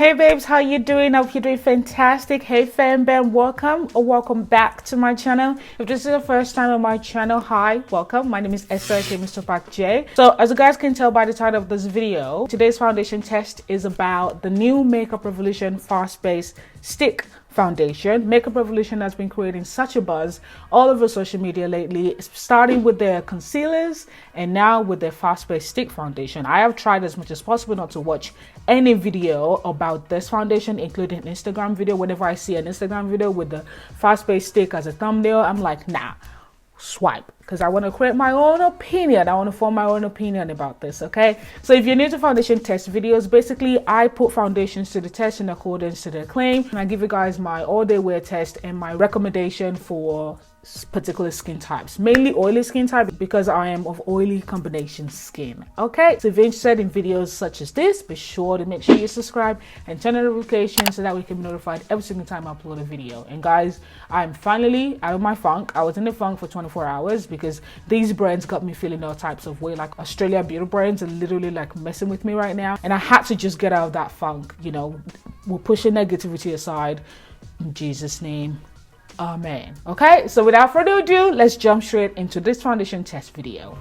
Hey babes, how you doing? Hope you're doing fantastic. Hey fam bam, welcome or welcome back to my channel. If this is the first time on my channel, hi, welcome. My name is MsTopacJay. So as you guys can tell by the title of this video, today's foundation test is about the new Makeup Revolution fast-based stick foundation. Makeup Revolution has been creating such a buzz all over social media lately, starting with their concealers and now with their fast-based stick foundation. I have tried as much as possible not to watch any video about this foundation, including Instagram video. Whenever I see an Instagram video with the fast-based stick as a thumbnail, I'm like, nah, swipe, because I want to create my own opinion. I want to form my own opinion about this. Okay, so if you're new to foundation test videos, basically I put foundations to the test in accordance to their claim, and I give you guys my all-day wear test and my recommendation for particular skin types, mainly oily skin type, because I am of oily combination skin. Okay, so if you're interested in videos such as this, be sure to make sure you subscribe and turn on notifications so that we can be notified every single time I upload a video. And guys, I'm finally out of my funk. I was in the funk for 24 hours because these brands got me feeling all types of way. Like Australia beauty brands are literally like messing with me right now, and I had to just get out of that funk. You know, we're pushing negativity aside in Jesus' name. Amen. Okay, so without further ado, let's jump straight into this foundation test video.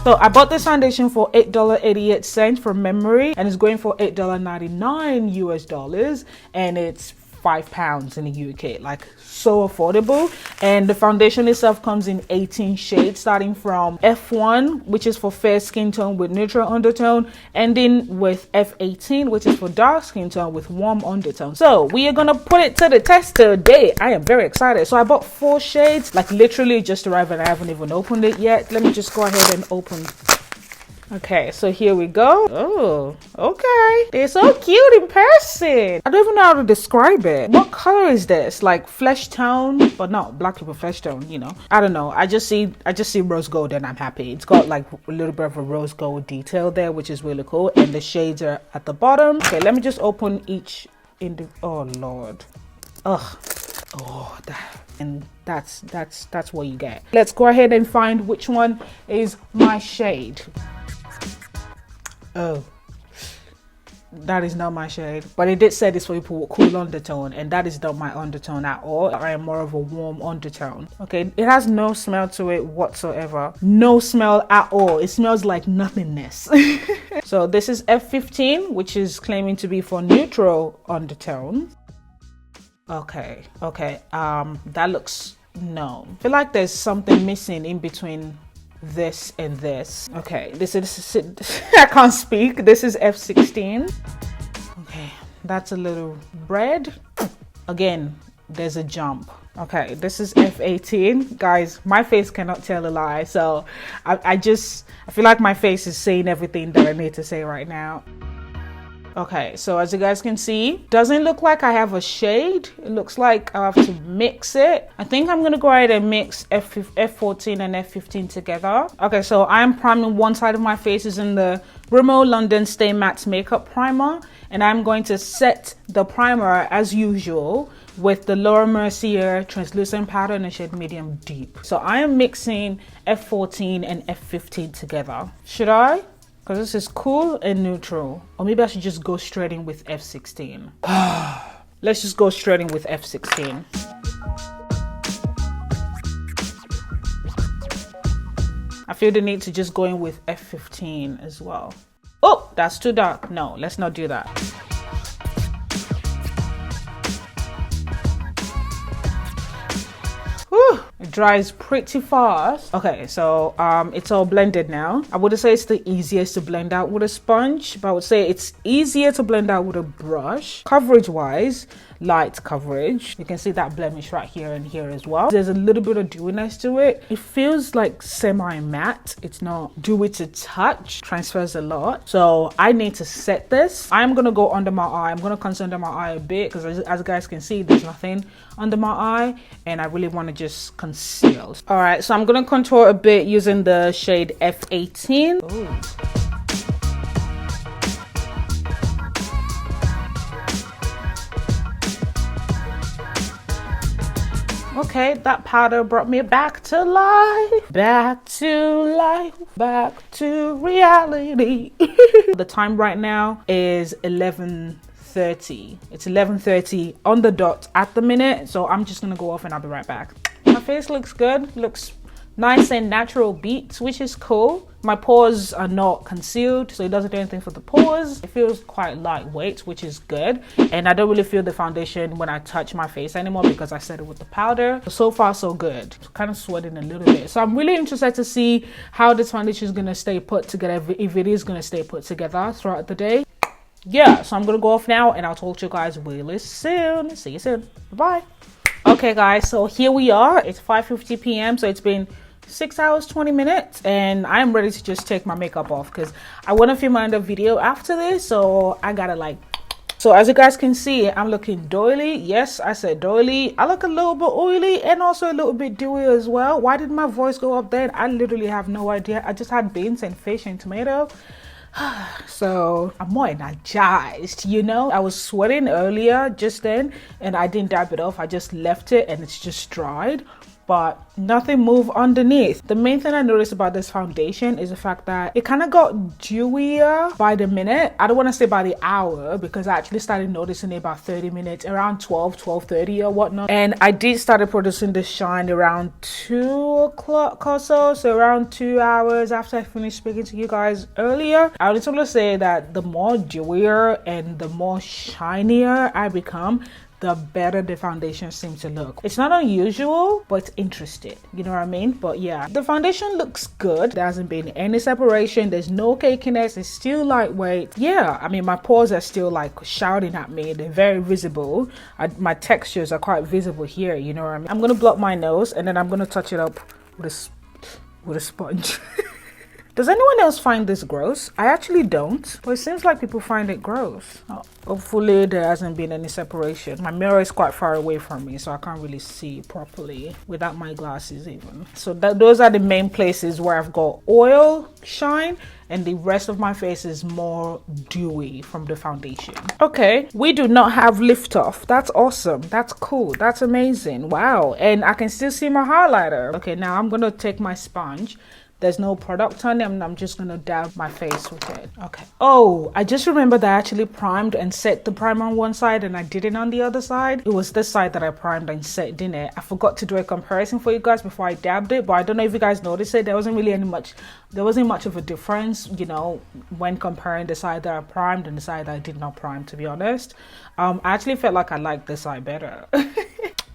So I bought this foundation for $8.88 from memory, and it's going for $8.99 US, and it's £5 in the UK. Like, so affordable. And the foundation itself comes in 18 shades, starting from F1, which is for fair skin tone with neutral undertone, ending with F18, which is for dark skin tone with warm undertone. So we are gonna put it to the test today. I am very excited. So I bought 4 shades, like literally just arrived, and I haven't even opened it yet. Let me just go ahead and open. Okay, so here we go. Oh, okay. They're so cute in person. I don't even know how to describe it. What color is this? Like flesh tone, but not black people flesh tone, you know. I don't know. I just see rose gold and I'm happy. It's got like a little bit of a rose gold detail there, which is really cool. And the shades are at the bottom. Okay, let me just open each oh Lord. Ugh. Oh, that's what you get. Let's go ahead and find which one is my shade. Oh, that is not my shade, but it did say this for people with cool undertone, and that is not my undertone at all. I am more of a warm undertone. Okay, it has no smell to it whatsoever. No smell at all. It smells like nothingness. So this is F15, which is claiming to be for neutral undertone. Okay, that looks, no, I feel like there's something missing in between this and this. Okay, this is I can't speak. This is F16. Okay, that's a little red. Again, there's a jump. Okay, this is F18. Guys, my face cannot tell a lie, so I feel like my face is saying everything that I need to say right now. Okay, so as you guys can see, doesn't look like I have a shade. It looks like I have to mix it. I think I'm gonna go ahead and mix F14 and F15 together. Okay, so I'm priming one side of my face using the Rimmel London Stay Matte Makeup Primer, and I'm going to set the primer as usual with the Laura Mercier translucent powder in the shade medium deep. So I am mixing F14 and F15 together. Should I? Because this is cool and neutral. Or maybe I should just go straight in with F16. Let's just go straight in with F16. I feel the need to just go in with F15 as well. Oh, that's too dark. No, let's not do that. Whew, it dries pretty fast. Okay, so it's all blended now. I wouldn't say it's the easiest to blend out with a sponge, but I would say it's easier to blend out with a brush. Coverage wise, light coverage. You can see that blemish right here and here as well. There's a little bit of dewiness to it. It feels like semi-matte. It's not dewy to touch. Transfers a lot. So I need to set this. I'm gonna go under my eye. I'm gonna conceal under my eye a bit because as you guys can see, there's nothing under my eye, and I really want to just conceal. All right, so I'm gonna contour a bit using the shade F18. Ooh. Okay, that powder brought me back to life. Back to life. Back to reality. The time right now is 11:30. It's 11:30 on the dot at the minute. So I'm just gonna go off and I'll be right back. My face looks good. Looks nice and natural beats, which is cool. My pores are not concealed, so it doesn't do anything for the pores. It feels quite lightweight, which is good. And I don't really feel the foundation when I touch my face anymore because I set it with the powder. So far, so good. Kind of sweating a little bit. So I'm really interested to see how this foundation is going to stay put together, if it is going to stay put together throughout the day. Yeah, so I'm going to go off now and I'll talk to you guys really soon. See you soon. Bye. Okay, guys, so here we are. It's 5:50 p.m. So it's been 6 hours 20 minutes and I'm ready to just take my makeup off because I want to film another video after this, so I gotta so as you guys can see, I'm looking doily. Yes, I said doily. I look a little bit oily and also a little bit dewy as well. Why did my voice go up then? I literally have no idea. I just had beans and fish and tomato. So I'm more energized, you know. I was sweating earlier just then and I didn't dab it off. I just left it and it's just dried, but nothing moved underneath. The main thing I noticed about this foundation is the fact that it kind of got dewier by the minute. I don't want to say by the hour because I actually started noticing it about 30 minutes, around 12:30 or whatnot. And I did started producing this shine around 2 o'clock or so, so around 2 hours after I finished speaking to you guys earlier. I would simply say that the more dewier and the more shinier I become, the better the foundation seems to look. It's not unusual, but it's interesting, you know what I mean? But yeah, the foundation looks good. There hasn't been any separation. There's no cakiness. It's still lightweight. Yeah, I mean, my pores are still like shouting at me. They're very visible. My textures are quite visible here, you know what I mean? I'm gonna block my nose and then I'm gonna touch it up with a sponge. Does anyone else find this gross? I actually don't, but it seems like people find it gross. Oh, hopefully there hasn't been any separation. My mirror is quite far away from me, so I can't really see properly without my glasses even. So those are the main places where I've got oil shine, and the rest of my face is more dewy from the foundation. Okay, we do not have lift off. That's awesome. That's cool. That's amazing. Wow. And I can still see my highlighter. Okay, now I'm gonna take my sponge. There's no product on it, and I'm just gonna dab my face with it. Okay. Oh, I just remembered that I actually primed and set the primer on one side and I didn't on the other side. It was this side that I primed and set, didn't it? I forgot to do a comparison for you guys before I dabbed it, but I don't know if you guys noticed it. There wasn't much of a difference, you know, when comparing the side that I primed and the side that I did not prime, to be honest. I actually felt like I liked this side better.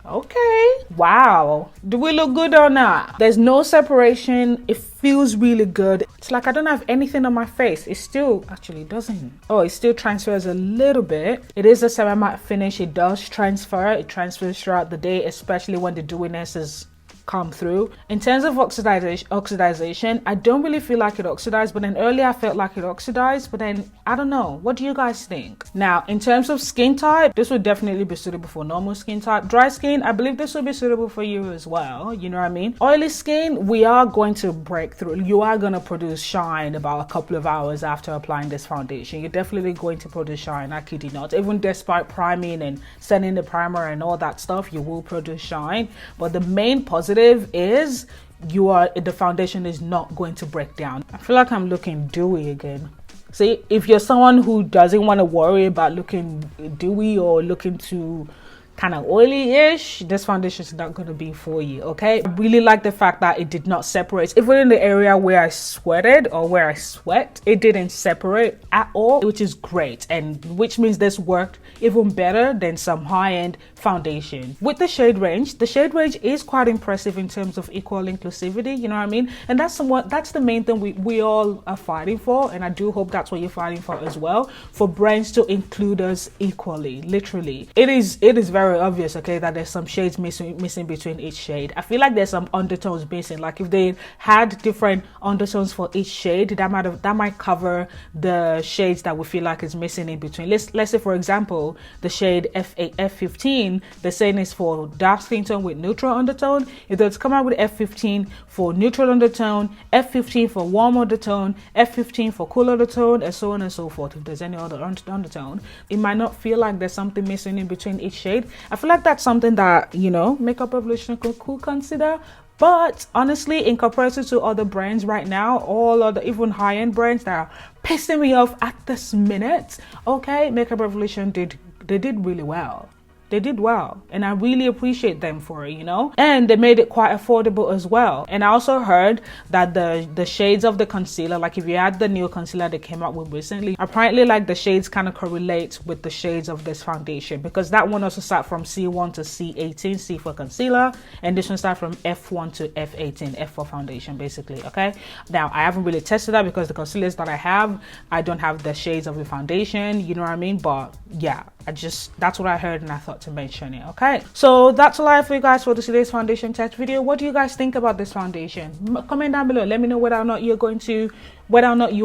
Okay, wow, do we look good or not? There's no separation. It feels really good. It's like I don't have anything on my face. It still actually doesn't. Oh, it still transfers a little bit. It is a semi-matte finish. It does transfer. It transfers throughout the day, especially when the dewiness is come through. In terms of oxidization, I don't really feel like it oxidized, but then earlier I felt like it oxidized, but then I don't know. What do you guys think? Now, in terms of skin type, this would definitely be suitable for normal skin type. Dry skin, I believe this would be suitable for you as well. You know what I mean? Oily skin, we are going to break through. You are going to produce shine about a couple of hours after applying this foundation. You're definitely going to produce shine, I kid you not. Even despite priming and setting the primer and all that stuff, you will produce shine. But the main positive is the foundation is not going to break down. I feel like I'm looking dewy again. See, if you're someone who doesn't want to worry about looking dewy or looking too kind of oily-ish, this foundation is not going to be for you. Okay, I really like the fact that it did not separate. Even in the area where I sweated or where I sweat, it didn't separate at all, which is great, and which means this worked even better than some high-end foundation. With the shade range is quite impressive in terms of equal inclusivity, you know what I mean? And that's the main thing we all are fighting for, and I do hope that's what you're fighting for as well, for brands to include us equally. Literally, it is very obvious, okay, that there's some shades missing between each shade. I feel like there's some undertones missing. Like if they had different undertones for each shade, that might cover the shades that we feel like is missing in between. Let's say, for example, the shade F8, F15, the saying is for dark skin tone with neutral undertone. If they come out with F15 for neutral undertone, F15 for warm undertone, F15 for cool undertone, and so on and so forth. If there's any other undertone, it might not feel like there's something missing in between each shade. I feel like that's something that, you know, Makeup Revolution could consider. But honestly, in comparison to other brands right now, all other even high-end brands that are pissing me off at this minute, okay, Makeup Revolution did really well. They did well, and I really appreciate them for it, you know, and they made it quite affordable as well. And I also heard that the shades of the concealer, like if you add the new concealer they came out with recently, apparently like the shades kind of correlate with the shades of this foundation, because that one also start from C1 to C18, C for concealer, and this one start from F1 to F18, F for foundation basically. Okay, now I haven't really tested that because the concealers that I have, I don't have the shades of the foundation, you know what I mean? But yeah, that's what I heard and I thought to mention it. Okay, so that's all I have for you guys for today's foundation test video. What do you guys think about this foundation? Comment down below, let me know whether or not you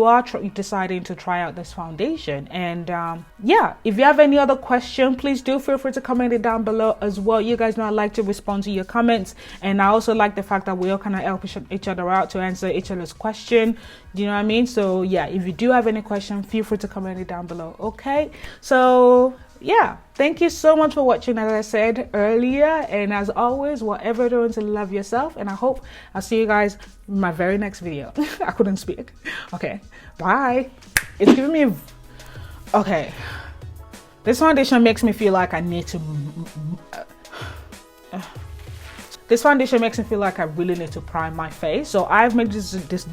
are deciding to try out this foundation. And yeah, if you have any other question, please do feel free to comment it down below as well. You guys know I like to respond to your comments, and I also like the fact that we all kind of help each other out to answer each other's question. Do you know what I mean? So yeah, if you do have any question, feel free to comment it down below. Okay, so yeah, thank you so much for watching, as I said earlier, and as always, whatever you're doing, to love yourself, and I hope I'll see you guys in my very next video. I couldn't speak. Okay, bye. It's giving me okay, this foundation makes me feel like I need to this foundation makes me feel like I really need to prime my face, so I've made this